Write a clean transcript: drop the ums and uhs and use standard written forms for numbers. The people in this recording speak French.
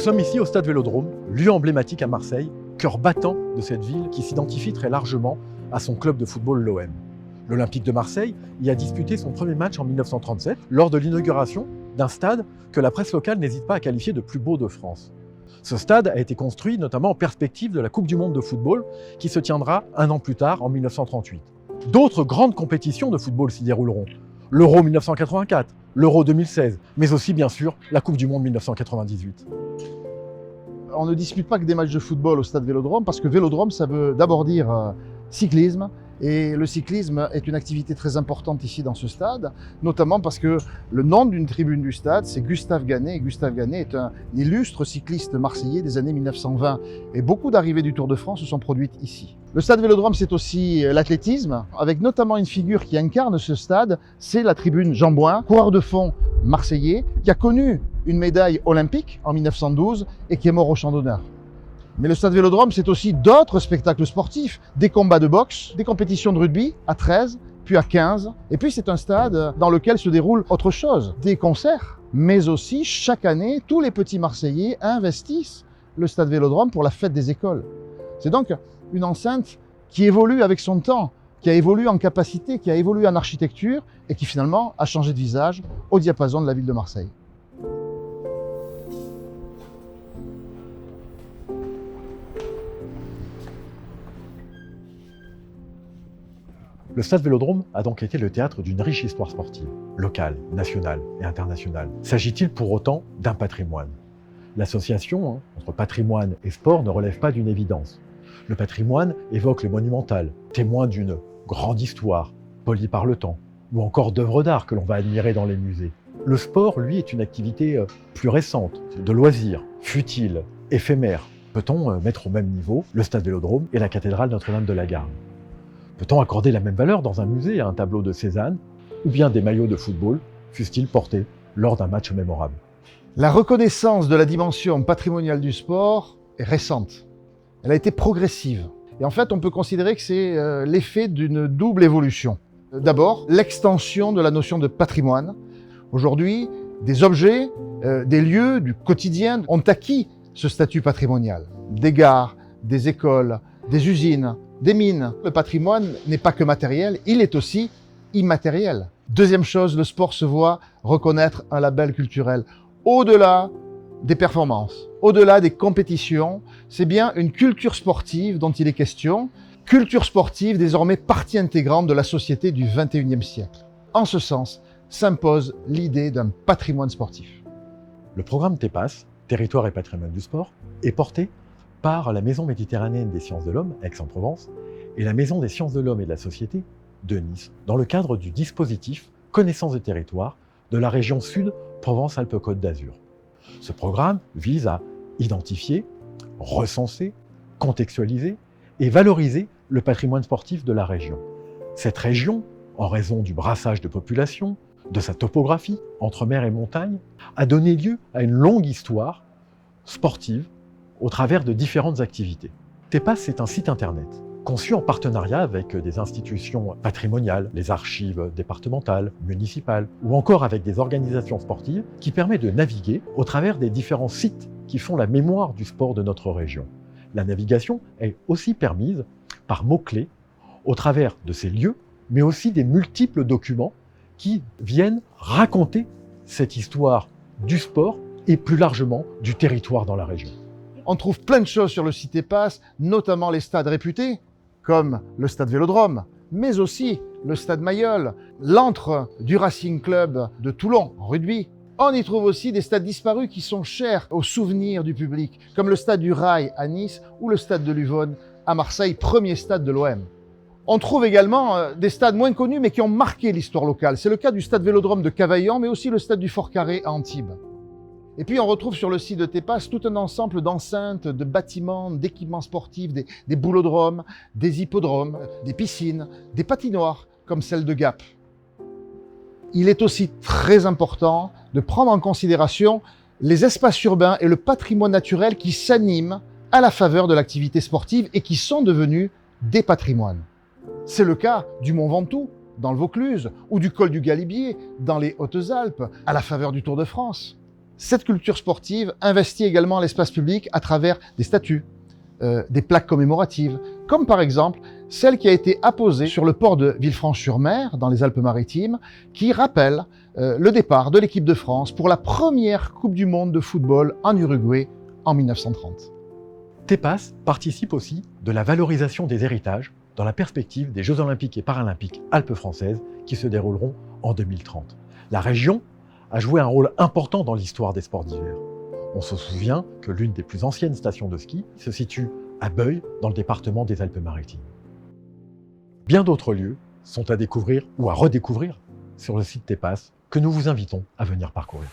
sommes ici au stade Vélodrome, lieu emblématique à Marseille, cœur battant de cette ville qui s'identifie très largement à son club de football, l'OM. L'Olympique de Marseille y a disputé son premier match en 1937, lors de l'inauguration d'un stade que la presse locale n'hésite pas à qualifier de plus beau de France. Ce stade a été construit notamment en perspective de la Coupe du monde de football qui se tiendra un an plus tard, en 1938. D'autres grandes compétitions de football s'y dérouleront. L'Euro 1984, l'Euro 2016, mais aussi bien sûr la Coupe du monde 1998. On ne dispute pas que des matchs de football au stade Vélodrome parce que Vélodrome, ça veut d'abord dire cyclisme. Et le cyclisme est une activité très importante ici dans ce stade, notamment parce que le nom d'une tribune du stade, c'est Gustave Gannet. Et Gustave Gannet est un illustre cycliste marseillais des années 1920. Et beaucoup d'arrivées du Tour de France se sont produites ici. Le stade Vélodrome, c'est aussi l'athlétisme, avec notamment une figure qui incarne ce stade, c'est la tribune Jean Bouin, coureur de fond marseillais, qui a connu une médaille olympique en 1912 et qui est mort au champ d'honneur. Mais le stade Vélodrome, c'est aussi d'autres spectacles sportifs, des combats de boxe, des compétitions de rugby à 13, puis à 15. Et puis c'est un stade dans lequel se déroule autre chose, des concerts. Mais aussi, chaque année, tous les petits Marseillais investissent le stade Vélodrome pour la fête des écoles. C'est donc une enceinte qui évolue avec son temps, qui a évolué en capacité, qui a évolué en architecture et qui finalement a changé de visage au diapason de la ville de Marseille. Le stade Vélodrome a donc été le théâtre d'une riche histoire sportive, locale, nationale et internationale. S'agit-il pour autant d'un patrimoine? L'association entre patrimoine et sport ne relève pas d'une évidence. Le patrimoine évoque le monumental, témoin d'une grande histoire, polie par le temps, ou encore d'œuvres d'art que l'on va admirer dans les musées. Le sport, lui, est une activité plus récente, de loisirs, futile, éphémère. Peut-on mettre au même niveau le stade Vélodrome et la cathédrale Notre-Dame de la Garde? Peut-on accorder la même valeur dans un musée à un tableau de Cézanne ou bien des maillots de football, fussent-ils portés lors d'un match mémorable? La reconnaissance de la dimension patrimoniale du sport est récente. Elle a été progressive. Et en fait, on peut considérer que c'est l'effet d'une double évolution. D'abord, l'extension de la notion de patrimoine. Aujourd'hui, des objets, des lieux du quotidien ont acquis ce statut patrimonial. Des gares, des écoles, des usines, des mines. Le patrimoine n'est pas que matériel, il est aussi immatériel. Deuxième chose, le sport se voit reconnaître un label culturel. Au-delà des performances, au-delà des compétitions, c'est bien une culture sportive dont il est question. Culture sportive désormais partie intégrante de la société du XXIe siècle. En ce sens, s'impose l'idée d'un patrimoine sportif. Le programme TEPAS, Territoire et patrimoine du sport, est porté par la Maison méditerranéenne des sciences de l'homme, Aix-en-Provence, et la Maison des sciences de l'homme et de la société de Nice, dans le cadre du dispositif Connaissance des territoires de la région Sud Provence-Alpes-Côte d'Azur. Ce programme vise à identifier, recenser, contextualiser et valoriser le patrimoine sportif de la région. Cette région, en raison du brassage de population, de sa topographie entre mer et montagne, a donné lieu à une longue histoire sportive au travers de différentes activités. TEPAS, c'est un site internet conçu en partenariat avec des institutions patrimoniales, les archives départementales, municipales, ou encore avec des organisations sportives qui permet de naviguer au travers des différents sites qui font la mémoire du sport de notre région. La navigation est aussi permise par mots-clés au travers de ces lieux, mais aussi des multiples documents qui viennent raconter cette histoire du sport et plus largement du territoire dans la région. On trouve plein de choses sur le site TEPAS, notamment les stades réputés, comme le stade Vélodrome, mais aussi le stade Mayol, l'antre du Racing Club de Toulon en rugby. On y trouve aussi des stades disparus qui sont chers aux souvenirs du public, comme le stade du Rail à Nice ou le stade de l'Uvonne à Marseille, premier stade de l'OM. On trouve également des stades moins connus mais qui ont marqué l'histoire locale. C'est le cas du stade Vélodrome de Cavaillon, mais aussi le stade du Fort Carré à Antibes. Et puis on retrouve sur le site de TEPAS tout un ensemble d'enceintes, de bâtiments, d'équipements sportifs, des boulodromes, des hippodromes, des piscines, des patinoires comme celle de Gap. Il est aussi très important de prendre en considération les espaces urbains et le patrimoine naturel qui s'animent à la faveur de l'activité sportive et qui sont devenus des patrimoines. C'est le cas du Mont Ventoux, dans le Vaucluse, ou du col du Galibier, dans les Hautes-Alpes, à la faveur du Tour de France. Cette culture sportive investit également l'espace public à travers des statues, des plaques commémoratives, comme par exemple celle qui a été apposée sur le port de Villefranche-sur-Mer, dans les Alpes-Maritimes, qui rappelle le départ de l'équipe de France pour la première Coupe du Monde de football en Uruguay en 1930. TEPAS participe aussi de la valorisation des héritages dans la perspective des Jeux Olympiques et Paralympiques Alpes françaises qui se dérouleront en 2030. La région a joué un rôle important dans l'histoire des sports d'hiver. On se souvient que l'une des plus anciennes stations de ski se situe à Beuil, dans le département des Alpes-Maritimes. Bien d'autres lieux sont à découvrir ou à redécouvrir sur le site TEPAS que nous vous invitons à venir parcourir.